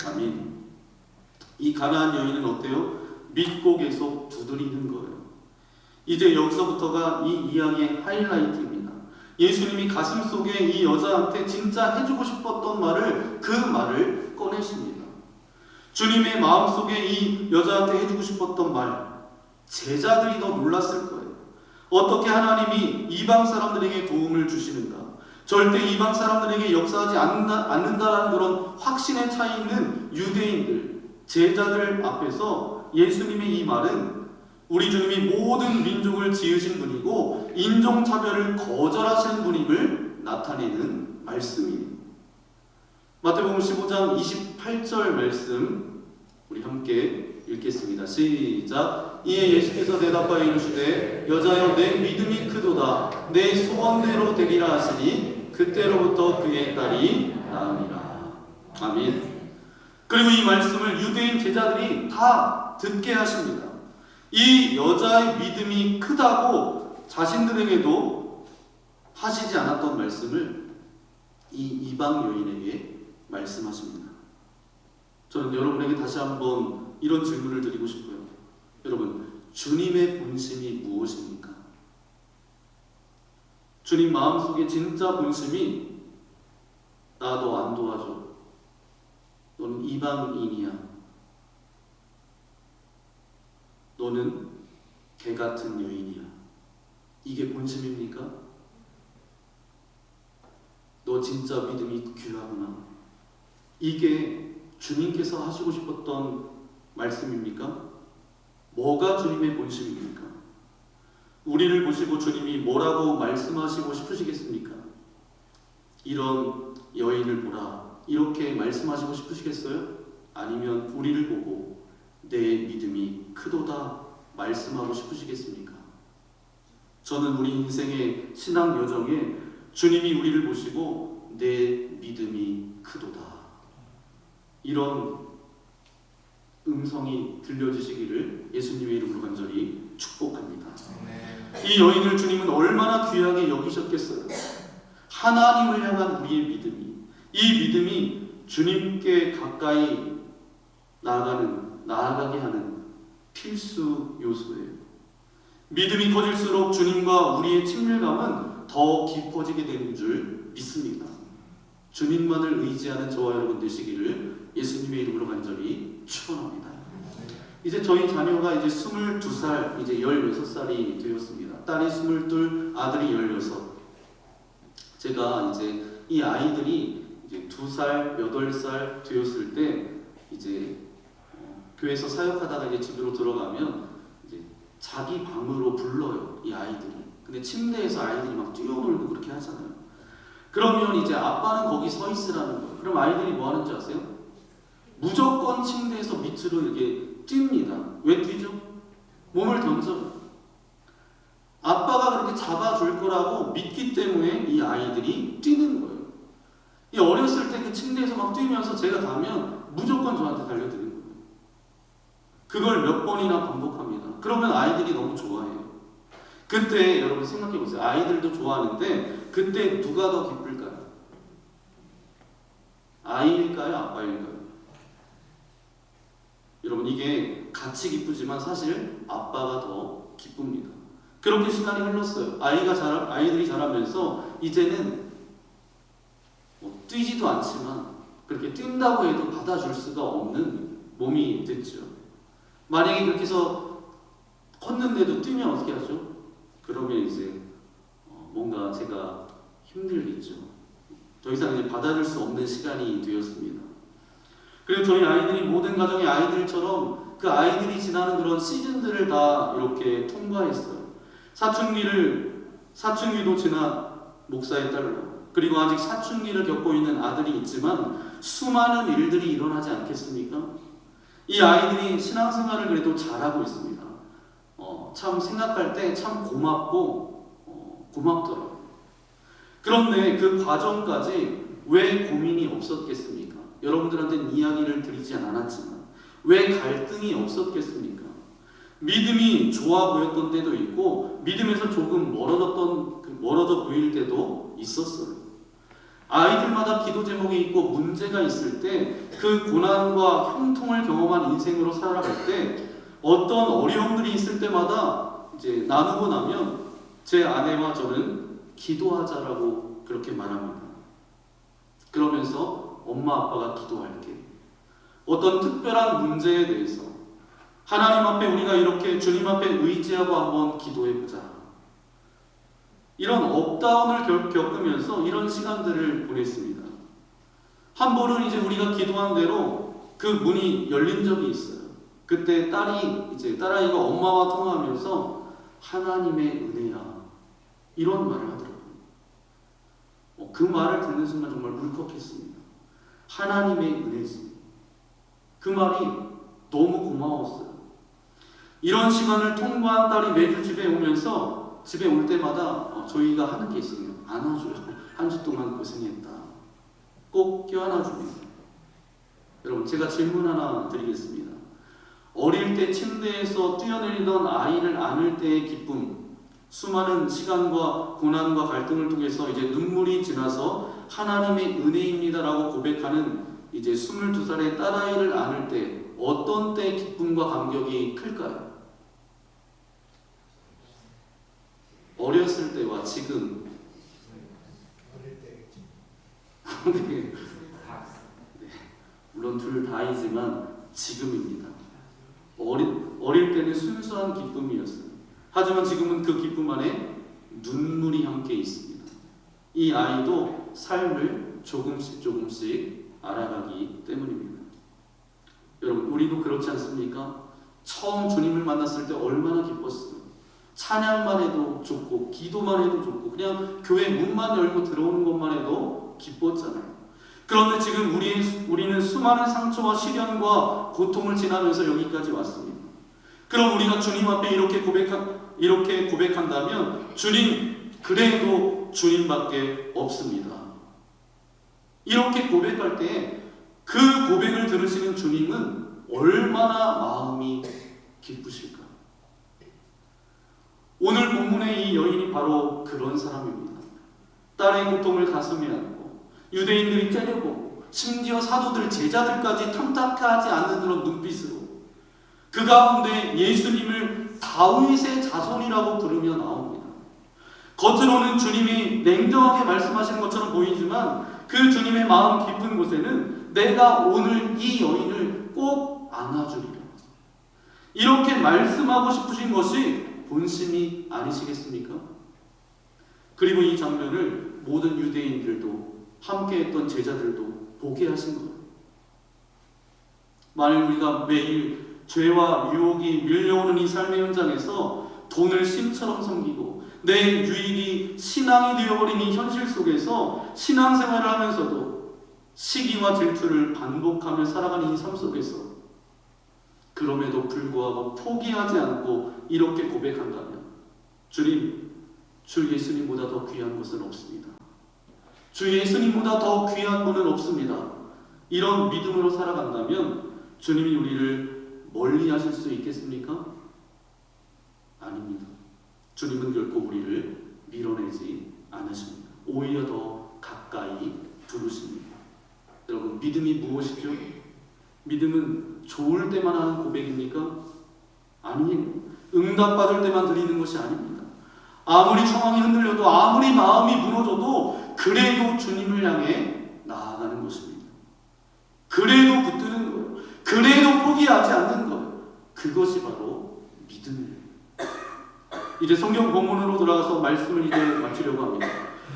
Speaker 3: 아멘. 이 가나안 여인은 어때요? 믿고 계속 두드리는 거예요. 이제 여기서부터가 이 이야기의 하이라이트입니다. 예수님이 가슴 속에 이 여자한테 진짜 해주고 싶었던 말을, 그 말을 꺼내십니다. 주님의 마음속에 이 여자한테 해주고 싶었던 말, 제자들이 더 놀랐을 거예요. 어떻게 하나님이 이방 사람들에게 도움을 주시는가? 절대 이방 사람들에게 역사하지 않는다라는 그런 확신에 차 있는 유대인들, 제자들 앞에서 예수님의 이 말은 우리 주님이 모든 민족을 지으신 분이고 인종차별을 거절하시는 분임을 나타내는 말씀입니다. 마태복음 15장 28절 말씀 우리 함께 읽겠습니다. 시작. 이에 예수께서 대답하여 이르시되 여자여 내 믿음이 크도다. 내 소원대로 되리라 하시니 그때로부터 그의 딸이 나으니라. 아멘. 그리고 이 말씀을 유대인 제자들이 다 듣게 하십니다. 이 여자의 믿음이 크다고 자신들에게도 하시지 않았던 말씀을 이 이방 여인에게 말씀하십니다. 저는 여러분에게 다시 한번 이런 질문을 드리고 싶어요. 여러분, 주님의 본심이 무엇입니까? 주님 마음속에 진짜 본심이 나 너 안 도와줘. 너는 이방인이야. 너는 개 같은 여인이야. 이게 본심입니까? 너 진짜 믿음이 귀하구나. 이게 주님께서 하시고 싶었던 말씀입니까? 뭐가 주님의 본심입니까? 우리를 보시고 주님이 뭐라고 말씀하시고 싶으시겠습니까? 이런 여인을 보라, 이렇게 말씀하시고 싶으시겠어요? 아니면 우리를 보고 내 믿음이 크도다 말씀하고 싶으시겠습니까? 저는 우리 인생의 신앙 여정에 주님이 우리를 보시고 내 믿음이 크도다, 이런 음성이 들려지시기를 예수님의 이름으로 간절히 축복합니다. 이 여인을 주님은 얼마나 귀하게 여기셨겠어요. 하나님을 향한 우리의 믿음이, 이 믿음이 주님께 가까이 나아가게 하는 필수 요소예요. 믿음이 커질수록 주님과 우리의 친밀감은 더 깊어지게 되는 줄 믿습니다. 주님만을 의지하는 저와 여러분 되시기를 예수님의 이름으로 간절히 축원합니다. 이제 저희 자녀가 이제 22살, 이제 16살이 되었습니다. 딸이 22, 아들이 16. 제가 이제 이 아이들이 이제 2살, 8살 되었을 때 이제 교회에서 사역하다가 이제 집으로 들어가면 이제 자기 방으로 불러요, 이 아이들이. 근데 침대에서 아이들이 막 뛰어놀고 그렇게 하잖아요. 그러면 이제 아빠는 거기 서 있으라는 거예요. 그럼 아이들이 뭐 하는지 아세요? 무조건 침대에서 밑으로 이렇게 뜁니다. 왜 뛰죠? 몸을 던져요. 아빠가 그렇게 잡아줄 거라고 믿기 때문에 이 아이들이 뛰는 거예요. 이 어렸을 때 그 침대에서 막 뛰면서 제가 가면 무조건 저한테 달려드는 거예요. 그걸 몇 번이나 반복합니다. 그러면 아이들이 너무 좋아해요. 그때 여러분 생각해 보세요. 아이들도 좋아하는데 그때 누가 더 기쁠까요? 아이일까요? 아빠일까요? 여러분, 이게 같이 기쁘지만 사실 아빠가 더 기쁩니다. 그렇게 시간이 흘렀어요. 아이들이 자라면서 이제는 뛰지도 않지만 그렇게 뛴다고 해도 받아줄 수가 없는 몸이 됐죠. 만약에 그렇게 해서 컸는데도 뛰면 어떻게 하죠? 그러면 이제 뭔가 제가 힘들겠죠. 더 이상 이제 받아줄 수 없는 시간이 되었습니다. 그리고 저희 아이들이 모든 가정의 아이들처럼 그 아이들이 지나는 그런 시즌들을 다 이렇게 통과했어요. 사춘기도 지나 목사의 딸로, 그리고 아직 사춘기를 겪고 있는 아들이 있지만 수많은 일들이 일어나지 않겠습니까? 이 아이들이 신앙생활을 그래도 잘하고 있습니다. 참 생각할 때 참 고맙더라고요. 그런데 그 과정까지 왜 고민이 없었겠습니까? 여러분들한테는 이야기를 드리지 않았지만 왜 갈등이 없었겠습니까? 믿음이 좋아 보였던 때도 있고 믿음에서 조금 멀어져 보일 때도 있었어요. 아이들마다 기도 제목이 있고 문제가 있을 때 그 고난과 형통을 경험한 인생으로 살아갈 때 어떤 어려움들이 있을 때마다 이제 나누고 나면 제 아내와 저는 기도하자라고 그렇게 말합니다. 그러면서 엄마 아빠가 기도할게. 어떤 특별한 문제에 대해서 하나님 앞에 우리가 이렇게 주님 앞에 의지하고 한번 기도해보자. 이런 업다운을 겪으면서 이런 시간들을 보냈습니다. 한 번은 이제 우리가 기도한 대로 그 문이 열린 적이 있어요. 그때 딸아이가 엄마와 통화하면서 하나님의 은혜야, 이런 말을 하더라고요. 그 말을 듣는 순간 정말 울컥했습니다. 하나님의 은혜지. 그 말이 너무 고마웠어요. 이런 시간을 통과한 딸이 매주 집에 오면서 집에 올 때마다 저희가 하는 게 있어요. 안아줘요. 한 주 동안 고생했다. 꼭 껴안아줍니다. 여러분, 제가 질문 하나 드리겠습니다. 어릴 때 침대에서 뛰어내리던 아이를 안을 때의 기쁨, 수많은 시간과 고난과 갈등을 통해서 이제 눈물이 지나서 하나님의 은혜입니다라고 고백하는 이제 22살의 딸아이를 안을 때 어떤 때 기쁨과 감격이 클까요? 어렸을 때와 지금. 네. 물론 둘 다이지만 지금입니다. 어릴 때는 순수한 기쁨이었어요. 하지만 지금은 그 기쁨 안에 눈물이 함께 있습니다. 이 아이도 삶을 조금씩 알아가기 때문입니다. 여러분, 우리도 그렇지 않습니까? 처음 주님을 만났을 때 얼마나 기뻤어요. 찬양만 해도 좋고 기도만 해도 좋고 그냥 교회 문만 열고 들어오는 것만 해도 기뻤잖아요. 그런데 지금 우리는 수많은 상처와 시련과 고통을 지나면서 여기까지 왔습니다. 그럼 우리가 주님 앞에 이렇게 고백한다면 주님, 그래도 주님밖에 없습니다. 이렇게 고백할 때 그 고백을 들으시는 주님은 얼마나 마음이 기쁘실까? 오늘 본문의 이 여인이 바로 그런 사람입니다. 딸의 고통을 가슴에 안고 유대인들이 째려보고 심지어 사도들, 제자들까지 탐탁하지 않는 그런 눈빛으로 그 가운데 예수님을 다윗의 자손이라고 부르며 나옵니다. 겉으로는 주님이 냉정하게 말씀하시는 것처럼 보이지만 그 주님의 마음 깊은 곳에는 내가 오늘 이 여인을 꼭 안아주리라, 이렇게 말씀하고 싶으신 것이 본심이 아니시겠습니까? 그리고 이 장면을 모든 유대인들도 함께했던 제자들도 보게 하신 거예요. 만일 우리가 매일 죄와 유혹이 밀려오는 이 삶의 현장에서 돈을 신처럼 섬기고 내 유익이 신앙이 되어버린 이 현실 속에서 신앙생활을 하면서도 시기와 질투를 반복하며 살아가는 이 삶 속에서 그럼에도 불구하고 포기하지 않고 이렇게 고백한다면 주님, 주 예수님보다 더 귀한 것은 없습니다. 주 예수님보다 더 귀한 분은 없습니다. 이런 믿음으로 살아간다면 주님이 우리를 멀리 하실 수 있겠습니까? 아닙니다. 주님은 결코 우리를 밀어내지 않으십니다. 오히려 더 가까이 부르십니다. 여러분, 믿음이 무엇이죠? 믿음은 좋을 때만 하는 고백입니까? 아니에요. 응답받을 때만 드리는 것이 아닙니다. 아무리 상황이 흔들려도 아무리 마음이 무너져도 그래도 주님을 향해 나아가는 것입니다. 그래도 붙드는 거예요. 그래도 포기하지 않는 거예요. 그것이 바로 믿음이에요. 이제 성경 본문으로 돌아가서 말씀을 이제 마치려고 합니다.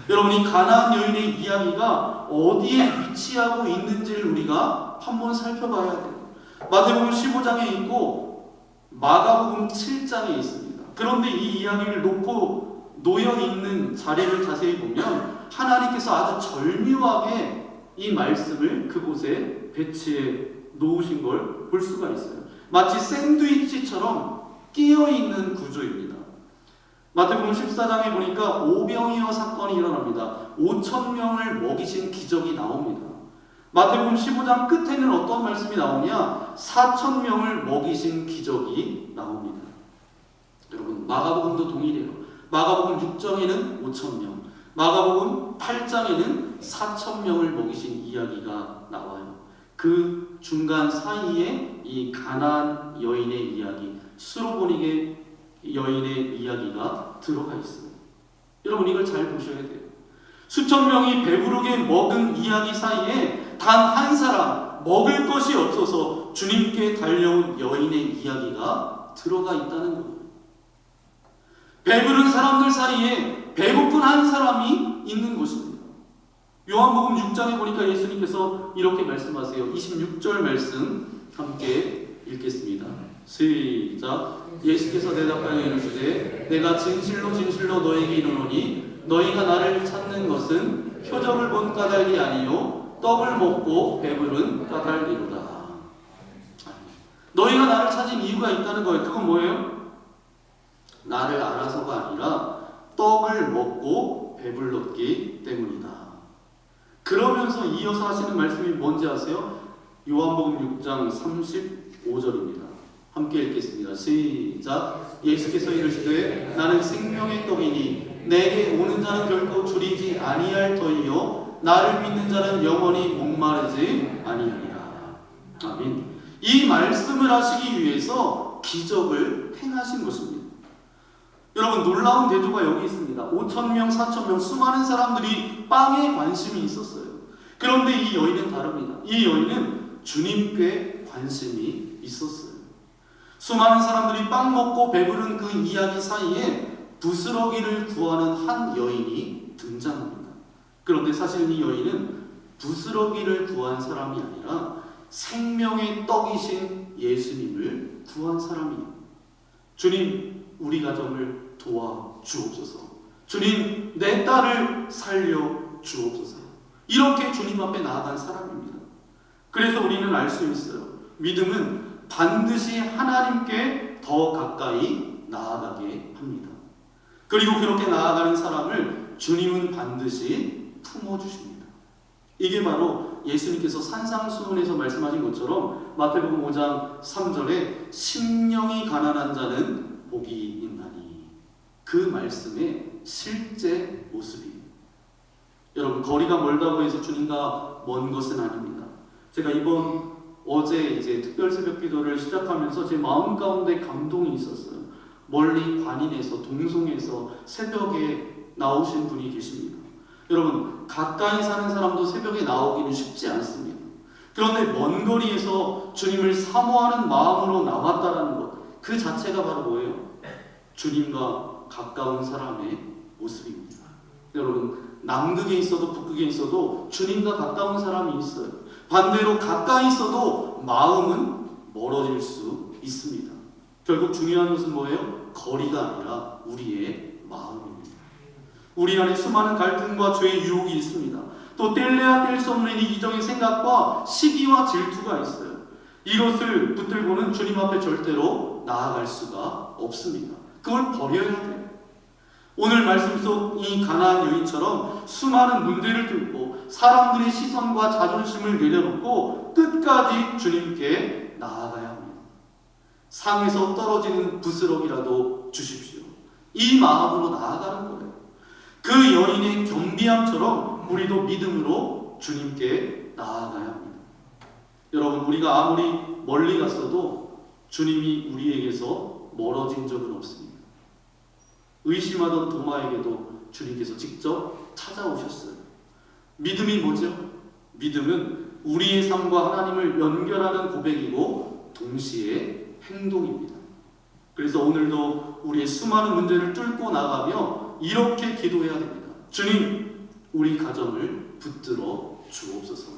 Speaker 3: 여러분, 이 가나안 여인의 이야기가 어디에 위치하고 있는지를 우리가 한번 살펴봐야 돼요. 마태복음 15장에 있고 마가복음 7장에 있습니다. 그런데 이 이야기를 놓고 놓여 있는 자리를 자세히 보면 하나님께서 아주 절묘하게 이 말씀을 그곳에 배치해 놓으신 걸 볼 수가 있어요. 마치 샌드위치처럼 끼어 있는 구조입니다. 마태복음 14장에 보니까 오병이어 사건이 일어납니다. 5,000명을 먹이신 기적이 나옵니다. 마태복음 15장 끝에는 어떤 말씀이 나오냐? 4,000명을 먹이신 기적이 나옵니다. 여러분, 마가복음도 동일해요. 마가복음 6장에는 5,000명, 마가복음 8장에는 4,000명을 먹이신 이야기가 나와요. 그 중간 사이에 이 가나안 여인의 이야기, 수로보니게 여인의 이야기가 들어가 있어요. 여러분, 이걸 잘 보셔야 돼요. 수천 명이 배부르게 먹은 이야기 사이에 단 한 사람 먹을 것이 없어서 주님께 달려온 여인의 이야기가 들어가 있다는 거예요. 배부른 사람들 사이에 배고픈 한 사람이 있는 것입니다. 요한복음 6장에 보니까 예수님께서 이렇게 말씀하세요. 26절 말씀 함께 읽겠습니다. 시작. 예수께서 대답하여 이르시되 내가 진실로 진실로 너에게 이르노니 너희가 나를 찾는 것은 표적을 본 까닭이 아니요 떡을 먹고 배부른 까닭이로다. 너희가 나를 찾은 이유가 있다는 거예요. 그건 뭐예요? 나를 알아서가 아니라 떡을 먹고 배불렀기 때문이다. 그러면서 이어서 하시는 말씀이 뭔지 아세요? 요한복음 6장 35절입니다. 함께 읽겠습니다. 시작. 예수께서 이르시되 나는 생명의 떡이니 내게 오는 자는 결코 줄이지 아니할 터이요 나를 믿는 자는 영원히 목마르지 아니하리라. 아멘. 이 말씀을 하시기 위해서 기적을 행하신 것입니다. 여러분, 놀라운 대조가 여기 있습니다. 5,000명, 4,000명 수많은 사람들이 빵에 관심이 있었어요. 그런데 이 여인은 다릅니다. 이 여인은 주님께 관심이 있었어요. 수많은 사람들이 빵 먹고 배부른 그 이야기 사이에 부스러기를 구하는 한 여인이 등장합니다. 그런데 사실 이 여인은 부스러기를 구한 사람이 아니라 생명의 떡이신 예수님을 구한 사람이에요. 주님, 우리 가정을 도와주옵소서. 주님, 내 딸을 살려 주옵소서. 이렇게 주님 앞에 나아간 사람입니다. 그래서 우리는 알 수 있어요. 믿음은 반드시 하나님께 더 가까이 나아가게 합니다. 그리고 그렇게 나아가는 사람을 주님은 반드시 품어주십니다. 이게 바로 예수님께서 산상수훈에서 말씀하신 것처럼 마태복음 5장 3절에 심령이 가난한 자는 복이 있나니, 그 말씀의 실제 모습이에요. 여러분, 거리가 멀다고 해서 주님과 먼 것은 아닙니다. 제가 어제 이제 특별 새벽 기도를 시작하면서 제 마음 가운데 감동이 있었어요. 멀리 관인에서, 동송에서 새벽에 나오신 분이 계십니다. 여러분, 가까이 사는 사람도 새벽에 나오기는 쉽지 않습니다. 그런데 먼 거리에서 주님을 사모하는 마음으로 나왔다라는 것, 그 자체가 바로 뭐예요? 주님과 가까운 사람의 모습입니다. 여러분, 남극에 있어도 북극에 있어도 주님과 가까운 사람이 있어요. 반대로 가까이 있어도 마음은 멀어질 수 있습니다. 결국 중요한 것은 뭐예요? 거리가 아니라 우리의 마음입니다. 우리 안에 수많은 갈등과 죄의 유혹이 있습니다. 또 뗄래야 뗄 수 없는 이기적인 생각과 시기와 질투가 있어요. 이것을 붙들고는 주님 앞에 절대로 나아갈 수가 없습니다. 그걸 버려야 돼요. 오늘 말씀 속 이 가나안 여인처럼 수많은 문제를 들고 사람들의 시선과 자존심을 내려놓고 끝까지 주님께 나아가야 합니다. 상에서 떨어지는 부스럭이라도 주십시오. 이 마음으로 나아가는 거예요. 그 여인의 겸비함처럼 우리도 믿음으로 주님께 나아가야 합니다. 여러분, 우리가 아무리 멀리 갔어도 주님이 우리에게서 멀어진 적은 없습니다. 의심하던 도마에게도 주님께서 직접 찾아오셨어요. 믿음이 뭐죠? 믿음은 우리의 삶과 하나님을 연결하는 고백이고 동시에 행동입니다. 그래서 오늘도 우리의 수많은 문제를 뚫고 나가며 이렇게 기도해야 됩니다. 주님, 우리 가정을 붙들어 주옵소서.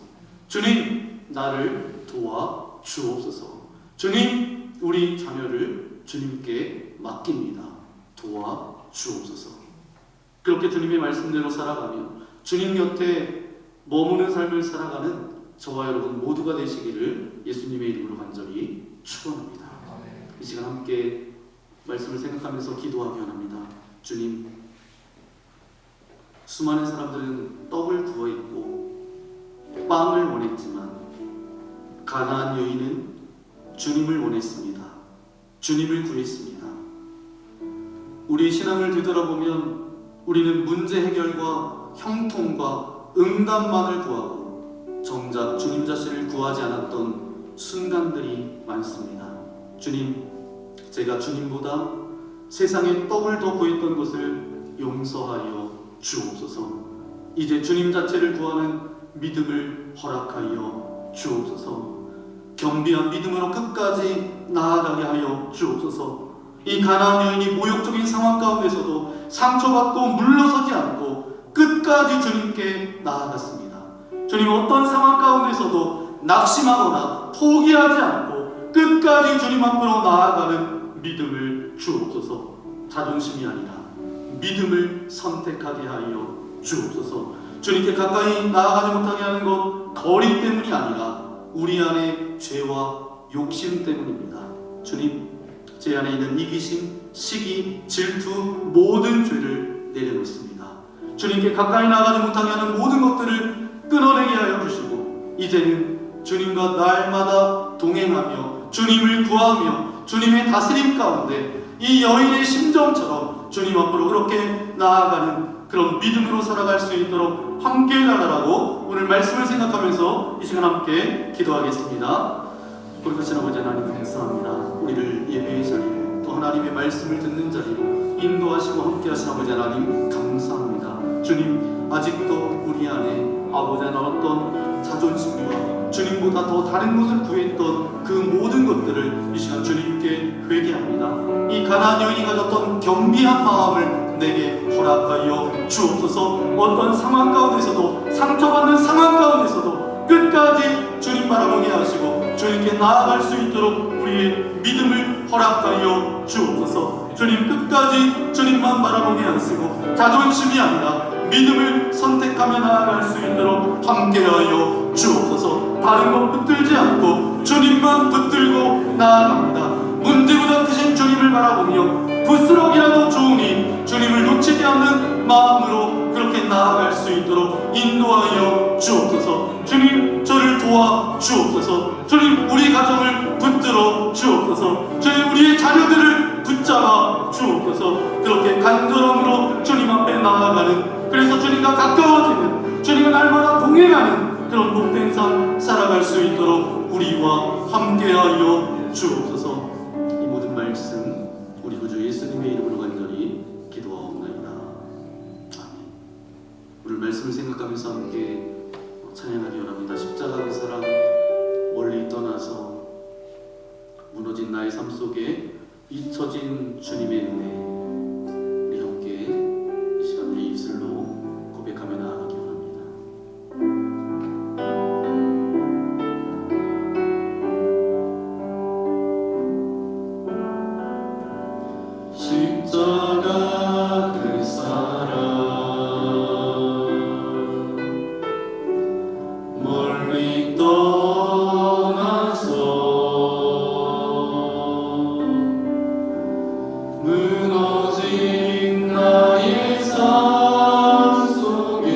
Speaker 3: 주님, 나를 도와 주옵소서. 주님, 우리 자녀를 주님께 맡깁니다. 도와 주옵소서. 그렇게 주님의 말씀대로 살아가며 주님 곁에 머무는 삶을 살아가는 저와 여러분 모두가 되시기를 예수님의 이름으로 간절히 축원합니다. 이 시간 함께 말씀을 생각하면서 기도하기 원합니다. 주님, 수많은 사람들은 떡을 구워 있고 빵을 원했지만 가나안 여인은 주님을 원했습니다. 주님을 구했습니다. 우리 신앙을 되돌아보면 우리는 문제 해결과 형통과 응답만을 구하고 정작 주님 자신을 구하지 않았던 순간들이 많습니다. 주님, 제가 주님보다 세상에 떡을 더 구했던 것을 용서하여 주옵소서. 이제 주님 자체를 구하는 믿음을 허락하여 주옵소서. 겸비한 믿음으로 끝까지 나아가게 하여 주옵소서. 이 가나안 여인이 모욕적인 상황 가운데서도 상처받고 물러서지 않고 끝까지 주님께 나아갔습니다. 주님, 어떤 상황 가운데서도 낙심하거나 포기하지 않고 끝까지 주님 앞으로 나아가는 믿음을 주옵소서. 자존심이 아니라 믿음을 선택하게 하여 주옵소서. 주님께 가까이 나아가지 못하게 하는 것 거리 때문이 아니라 우리 안에 죄와 욕심 때문입니다. 주님, 제 안에 있는 이기심, 시기, 질투, 모든 죄를 내려놓습니다. 주님께 가까이 나가지 못하게 하는 모든 것들을 끊어내게 하여 주시고 이제는 주님과 날마다 동행하며 주님을 구하며 주님의 다스림 가운데 이 여인의 심정처럼 주님 앞으로 그렇게 나아가는 그런 믿음으로 살아갈 수 있도록 함께 해달라고 오늘 말씀을 생각하면서 이 시간 함께 기도하겠습니다. 우리 크신 아버지 하나님 감사합니다. 우리를 예배의 자리로 또 하나님의 말씀을 듣는 자리로 인도하시고 함께 하신 아버지 하나님 감사합니다. 주님, 아직도 우리 안에 아버지 하나님 어떤 자존심과 주님보다 더 다른 것을 구했던 그 모든 것들을 이 시간 주님께 회개합니다. 이 가나안 여인이 가졌던 겸비한 마음을 내게 허락하여 주옵소서. 어떤 상황 가운데서도, 상처받는 상황 가운데서도 끝까지 주님 바라보게 하시고 주님께 나아갈 수 있도록 우리의 믿음을 허락하여 주옵소서. 주님, 끝까지 주님만 바라보게 하시고 자존심이 아니라 믿음을 선택하며 나아갈 수 있도록 함께하여 주옵소서. 다른 것 붙들지 않고 주님만 붙들고 나아갑니다. 문제보다 크신 주님을 바라보며 부스럭이라도 좋으니 주님을 놓치지 않는 마음으로 그렇게 나아갈 수 있도록 인도하여 주옵소서. 주님, 저를 도와 주옵소서. 주님, 우리 가정을 붙들어 주옵소서. 주님, 우리의 자녀들을 붙잡아 주옵소서. 그렇게 간절함으로 주님 앞에 나아가는, 그래서 주님과 가까워지는, 주님과 날마다 동행하는 그런 복된 삶 살아갈 수 있도록 우리와 함께하여 주옵소서. 이 모든 말씀 우리 구주 예수님의 이름으로 간절히 기도하옵나이다. 아멘. 오늘 말씀을 생각하면서 함께 찬양하기 원합니다. 십자가의 사랑, 멀리 떠나서 무너진 나의 삶 속에 잊혀진 주님의 은혜, 우리 함께 이 시간 우리 입술로 고백하며 나아가기 원합니다.
Speaker 2: 십자가 그 사랑 멀리 떠나서 무너진 나의 삶 속에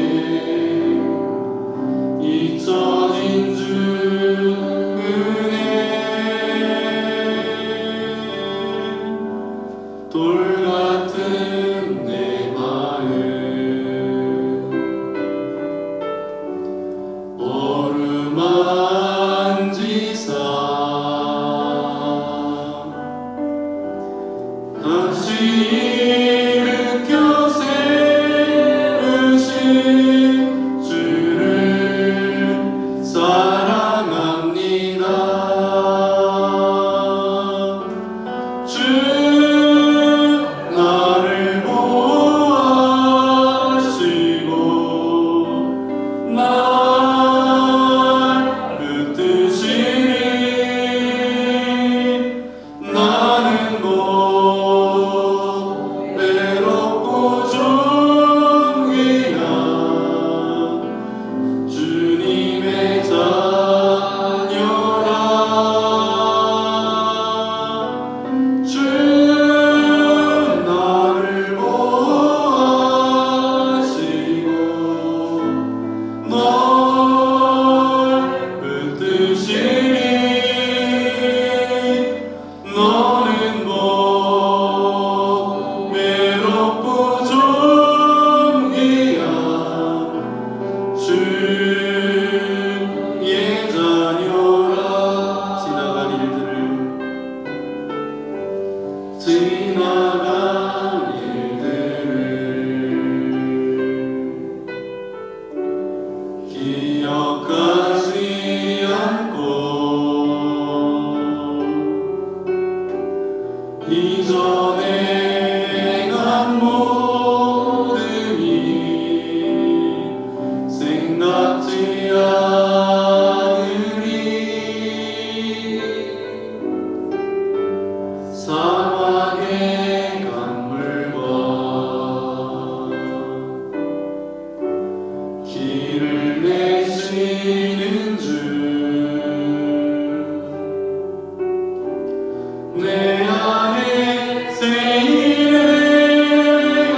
Speaker 2: 잊혀진 주 은혜, 돌 같은 내 마음 어루만지사 다시 일으켜 세우신 주를 사랑합니다. 주 나를 보호하시고 날 붙드시니 나는 뭐 외롭고 존귀한 주님의 자녀라. 주 나를 보호하시고 널 붙드시니 너는 뭐 외롭고 존귀한 주의 자녀라. 지나간 일들을 기억하지 않고 이전에 행한 모든 일 생각지 않으리. 사막의 강물과 길을 내시는 주, 내 안에 새 일을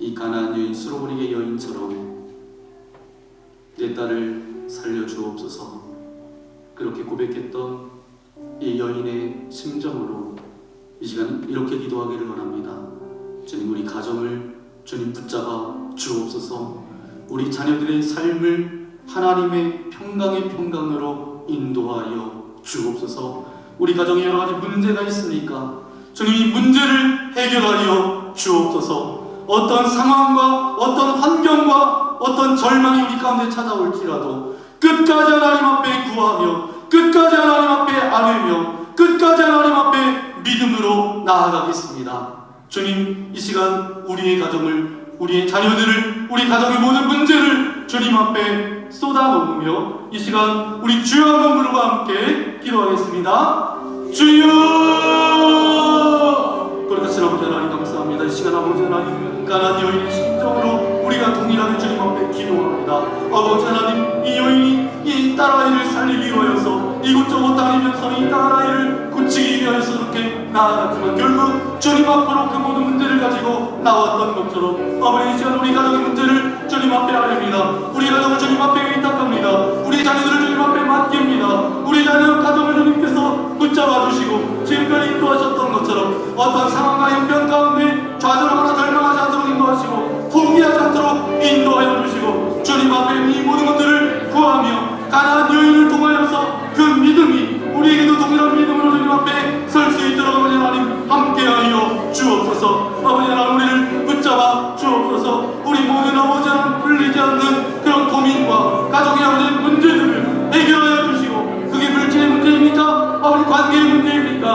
Speaker 3: 이 가나안 여인 수로보니게 여인처럼 내 딸을 살려주옵소서 그렇게 고백했던 이 여인의 심정으로 이 시간 이렇게 기도하기를 원합니다. 주님, 우리 가정을 주님 붙잡아 주옵소서. 우리 자녀들의 삶을 하나님의 평강의 평강으로 인도하여 주옵소서. 우리 가정에 여러 가지 문제가 있으니까 주님 이 문제를 해결하여 주옵소서. 어떤 상황과 어떤 환경과 어떤 절망이 우리 가운데 찾아올지라도 끝까지 하나님 앞에 구하며 끝까지 하나님 앞에 아뢰며 끝까지 하나님 앞에 믿음으로 나아가겠습니다. 주님, 이 시간 우리의 가정을, 우리의 자녀들을, 우리 가정의 모든 문제를 주님 앞에 쏟아놓으며 이 시간 우리 주여 한번 부르와 함께 기도하겠습니다. 주여! 거룩하신 아버지 하나님 감사합니다. 이 시간 아버지 하나님 가나안 여인의 심정으로 우리가 동일하게 주님 앞에 기도합니다. 아버지 하나님, 이 여인이 이 딸아이를 살리기 위하여서 이곳저곳 다니면서 이 딸아이를 고치기 위하여서 이렇게 나아갔지만 결국 주님 앞으로 그 모든 문제를 가지고 나왔던 것처럼 아버지 이 시간 우리 가정의 문제를 주님 앞에 아뢰입니다. 우리 가정을 주님 앞에 의탁합니다. 우리 자녀들을 주님 앞에 맡깁니다. 우리 자녀 가정을 주님께서 붙잡아 주시고 지금까지 인도하셨던 것처럼 어떤 상황과 형편 가운데 좌절하거나 절망하지 않도록 인도하시고 포기하지 않도록 인도하여 주시고 주님 앞에 이 모든 것들을 구하며 가나안 여인을 통하여서 그 믿음이 우리에게도 동일한 믿음으로 주님 앞에 설 수 있도록 아버지 하나님 함께하여 주옵소서. 아버지 하나님 우리를 붙잡아 주옵소서. 우리 모든 아버지 하나님 풀리지 않는 그런 고민과 가정의 아버지 문제들을 해결하여 주시고 그게 물질의 문제입니까? 아버지 관계의 문제입니까?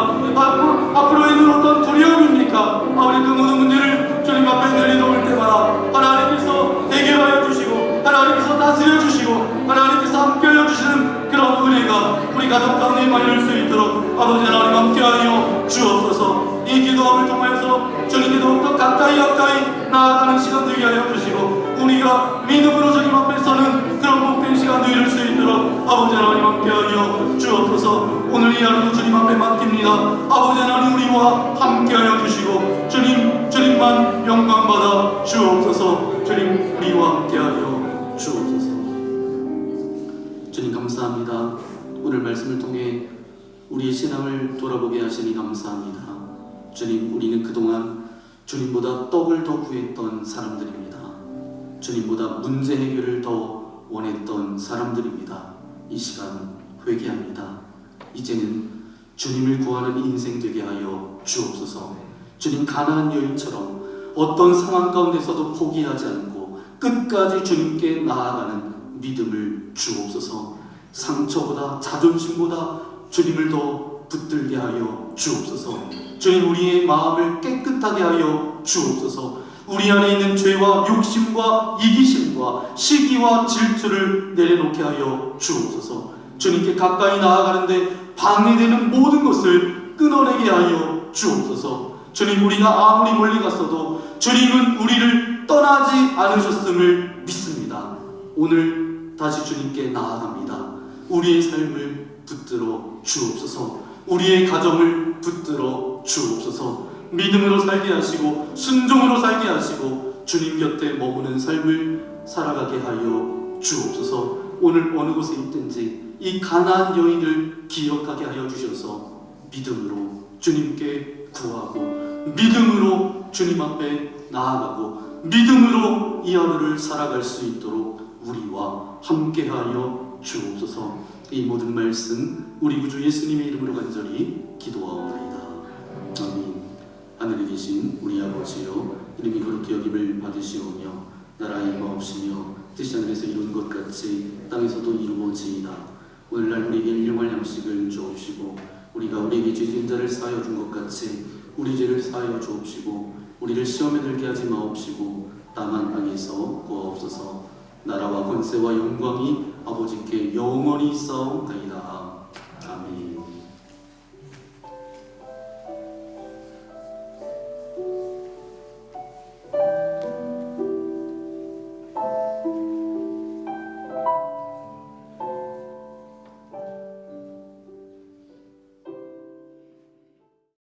Speaker 3: 앞으로 있는 어떤 두려움입니까? 아버지 그 모든 문제를 주님 앞에 내려놓을 때마다 하나님께서 해결하여 주시고 하나님께서 다스려 주시고 하나님께서 함께하여 주시는 그런 은혜가 우리 가정 가운데 임할 수 있도록 아버지 하나님 함께하여 주옵소서. 이 기도함을 통하여서 주님께 더욱더 가까이 나아가는 시간 되게 하여 주시고 우리가 믿음으로 주님 앞에 서는 그런 복된 시간 되게 할 수 있도록 아버지 하나님 함께하여 주옵소서. 오늘 이 하루도 주님 앞에 맡깁니다. 아버지 하나님 우리와 함께하여 주시고 주님만 영광받아 주옵소서. 주님 우리와 함께하여 주옵소서. 주님 감사합니다. 오늘 말씀을 통해 우리의 신앙을 돌아보게 하시니 감사합니다. 주님, 우리는 그동안 주님보다 떡을 더 구했던 사람들입니다. 주님보다 문제 해결을 더 원했던 사람들입니다. 이 시간 회개합니다. 이제는 주님을 구하는 인생 되게 하여 주옵소서. 주님, 가나안 여인처럼 어떤 상황 가운데서도 포기하지 않고 끝까지 주님께 나아가는 믿음을 주옵소서. 상처보다 자존심보다 주님을 더 붙들게 하여 주옵소서. 주님, 우리의 마음을 깨끗하게 하여 주옵소서. 우리 안에 있는 죄와 욕심과 이기심과 시기와 질투를 내려놓게 하여 주옵소서. 주님께 가까이 나아가는데 방해되는 모든 것을 끊어내게 하여 주옵소서. 주님, 우리가 아무리 멀리 갔어도 주님은 우리를 떠나지 않으셨음을 믿습니다. 오늘 다시 주님께 나아갑니다. 우리의 삶을 붙들어 주옵소서. 우리의 가정을 붙들어 주옵소서. 믿음으로 살게 하시고 순종으로 살게 하시고 주님 곁에 머무는 삶을 살아가게 하여 주옵소서. 오늘 어느 곳에 있든지 이 가나안 여인을 기억하게 하여 주셔서 믿음으로 주님께 구하고 믿음으로 주님 앞에 나아가고 믿음으로 이 하루를 살아갈 수 있도록 우리와 함께하여 주옵소서. 이 모든 말씀 우리 구주 예수님의 이름으로 간절히 기도하옵나이다. 아멘. 하늘에 계신 우리 아버지여, 이름이 거룩히 여김을 받으시오며 나라의 마옵시며 뜻이 하늘에서 이룬 것 같이 땅에서도 이루어지이다. 오늘날 우리에게 일용할 양식을 주옵시고 우리가 우리에게 죄진 자를 사하여 준 것 같이 우리 죄를 사하여 주옵시고 우리를 시험에 들게 하지 마옵시고 다만 악에서 구하옵소서. 나라와 권세와 영광이 아버지께 영원히 있사옵나이다.